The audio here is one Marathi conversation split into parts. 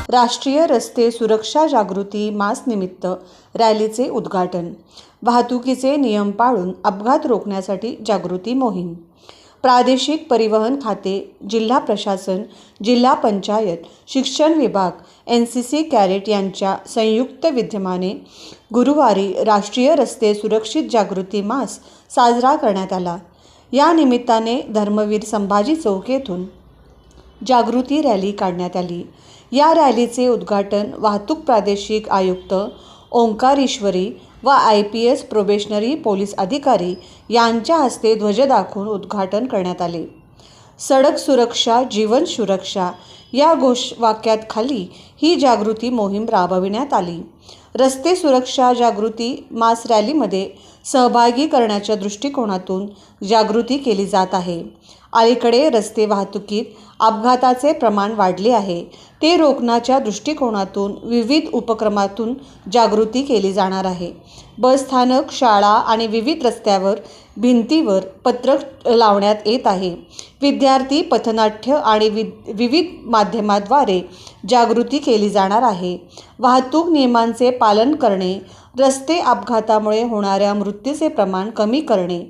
राष्ट्रीय रस्ते सुरक्षा जागृती मास निमित्त रॅलीचे उद्घाटन। वाहतुकीचे नियम पाळून अपघात रोखण्यासाठी जागृती मोहीम। प्रादेशिक परिवहन खाते, जिल्हा प्रशासन, जिल्हा पंचायत, शिक्षण विभाग, NCC कॅडेट यांच्या संयुक्त विद्यमाने गुरुवारी राष्ट्रीय रस्ते सुरक्षित जागृती मास साजरा करण्यात आला। या निमित्ताने धर्मवीर संभाजी चौक येथून जागृती रॅली काढण्यात आली। या रॅलीचे उद्घाटन वाहतूक प्रादेशिक आयुक्त ओंकारेश्वरी व IPS प्रोबेशनरी पोलीस अधिकारी यांच्या हस्ते ध्वज दाखवून उद्घाटन करण्यात आले। सडक सुरक्षा जीवन सुरक्षा या घोषवाक्याखाली ही जागृती मोहीम राबविण्यात आली। रस्ते सुरक्षा जागृती मास रॅलीमध्ये सहभागी करण्याच्या दृष्टिकोनातून जागृती केली जात आहे। अलीकडे रस्ते वाहतुकीत अपघाताचे प्रमाण वाढले आहे, ते रोखण्याच्या दृष्टिकोनातून विविध उपक्रमातून जागृती केली जाणार आहे। बस स्थानक, शाळा आणि विविध रस्त्यावर भिंतीवर पत्रक लावण्यात येत आहे। विद्यार्थी पथनाट्य आणि विविध माध्यमाद्वारे जागृती केली जाणार आहे। वाहतूक नियमांचे पालन करणे, रस्ते अपघातामुळे होणाऱ्या मृत्यूचे प्रमाण कमी करणे,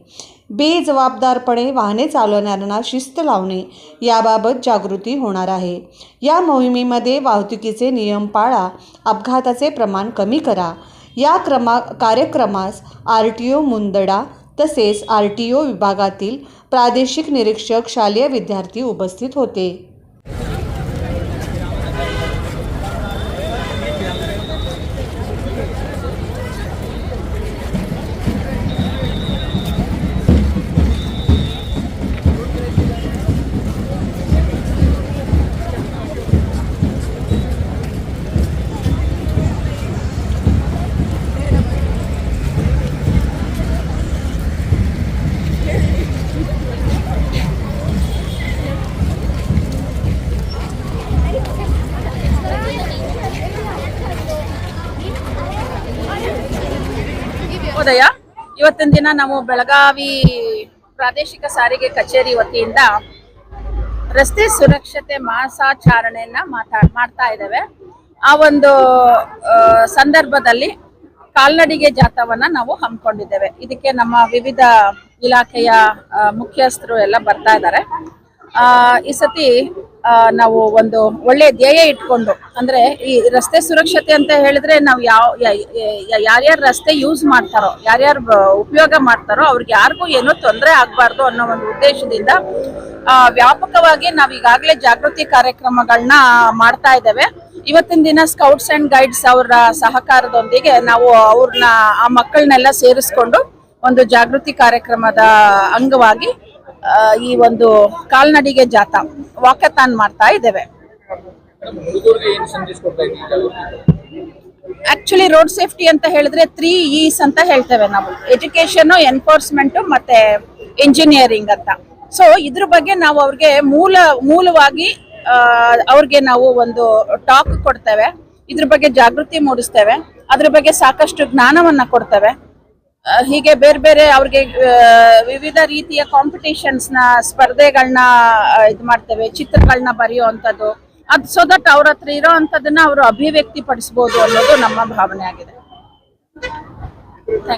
बेजबाबदारपणे वाहने चालवणाऱ्यांना शिस्त लावणे याबाबत जागृती होणार आहे। या मोहिमेमध्ये वाहतुकीचे नियम पाळा, अपघाताचे प्रमाण कमी करा या कार्यक्रमास RTO मुंदडा तसेच RTO विभागातील प्रादेशिक निरीक्षक, शालेय विद्यार्थी उपस्थित होते। ಉದಯ ಇವತ್ತಿನ ದಿನ ನಾವು ಬೆಳಗಾವಿ ಪ್ರಾದೇಶಿಕ ಸಾರಿಗೆ ಕಚೇರಿ ವತಿಯಿಂದ ರಸ್ತೆ ಸುರಕ್ಷತೆ ಮಾಸಾಚರಣೆಯನ್ನ ಮಾಡ್ತಾ ಇದ್ದೇವೆ। ಆ ಒಂದು ಸಂದರ್ಭದಲ್ಲಿ ಕಾಲ್ನಡಿಗೆ ಜಾಥಾವನ್ನ ನಾವು ಹಮ್ಮಿಕೊಂಡಿದ್ದೇವೆ। ಇದಕ್ಕೆ ನಮ್ಮ ವಿವಿಧ ಇಲಾಖೆಯ ಮುಖ್ಯಸ್ಥರು ಎಲ್ಲ ಬರ್ತಾ ಇದ್ದಾರೆ। ಈ ಸತಿ ನಾವು ಒಂದು ಒಳ್ಳೆ ಧ್ಯೇಯ ಇಟ್ಕೊಂಡು, ಅಂದ್ರೆ ಈ ರಸ್ತೆ ಸುರಕ್ಷತೆ ಅಂತ ಹೇಳಿದ್ರೆ ನಾವು ಯಾರ್ಯಾರು ರಸ್ತೆ ಯೂಸ್ ಮಾಡ್ತಾರೋ, ಯಾರ್ಯಾರು ಉಪಯೋಗ ಮಾಡ್ತಾರೋ ಅವ್ರಿಗೆ ಯಾರಿಗೂ ಏನೂ ತೊಂದರೆ ಆಗಬಾರ್ದು ಅನ್ನೋ ಒಂದು ಉದ್ದೇಶದಿಂದ ವ್ಯಾಪಕವಾಗಿ ನಾವು ಈಗಾಗಲೇ ಜಾಗೃತಿ ಕಾರ್ಯಕ್ರಮಗಳನ್ನ ಮಾಡ್ತಾ ಇದ್ದೇವೆ। ಇವತ್ತಿನ ದಿನ ಸ್ಕೌಟ್ಸ್ ಅಂಡ್ ಗೈಡ್ಸ್ ಅವರ ಸಹಕಾರದೊಂದಿಗೆ ನಾವು ಆ ಮಕ್ಕಳನ್ನೆಲ್ಲ ಸೇರಿಸ್ಕೊಂಡು ಒಂದು ಜಾಗೃತಿ ಕಾರ್ಯಕ್ರಮದ ಅಂಗವಾಗಿ ಈ ಒಂದು ಕಾಲ್ನಡಿಗೆ ಜಾಥಾ ವಾಕಥಾನ್ ಮಾಡ್ತಾ ಇದ್ದೇವೆ। ಆಕ್ಚುಲಿ ರೋಡ್ ಸೇಫ್ಟಿ ಅಂತ ಹೇಳಿದ್ರೆ 3 E's ಅಂತ ಹೇಳ್ತೇವೆ ನಾವು, ಎಜುಕೇಶನ್, ಎನ್ಫೋರ್ಸ್ಮೆಂಟ್ ಮತ್ತೆ ಇಂಜಿನಿಯರಿಂಗ್ ಅಂತ। ಸೊ ಇದ್ರ ಬಗ್ಗೆ ನಾವು ಅವ್ರಿಗೆ ಮೂಲವಾಗಿ ಅವ್ರಿಗೆ ನಾವು ಒಂದು ಟಾಕ್ ಕೊಡ್ತೇವೆ, ಇದ್ರ ಬಗ್ಗೆ ಜಾಗೃತಿ ಮೂಡಿಸ್ತೇವೆ, ಅದ್ರ ಬಗ್ಗೆ ಸಾಕಷ್ಟು ಜ್ಞಾನವನ್ನ ಕೊಡ್ತೇವೆ। ಹೀಗೆ ಬೇರೆ ಬೇರೆ ಅವ್ರಿಗೆ ವಿವಿಧ ರೀತಿಯ ಕಾಂಪಿಟೇಷನ್ಸ್ ನ ಸ್ಪರ್ಧೆಗಳನ್ನ ಇದು ಮಾಡ್ತೇವೆ, ಚಿತ್ರಗಳನ್ನ ಬರೆಯುವಂಥದ್ದು, ಅದು ಸೊ ದಟ್ ಅವ್ರ ಹತ್ರ ಇರೋ ಅಂಥದ್ದನ್ನ ಅವರು ಅಭಿವ್ಯಕ್ತಿ ಪಡಿಸ್ಬೋದು ಅನ್ನೋದು ನಮ್ಮ ಭಾವನೆ ಆಗಿದೆ।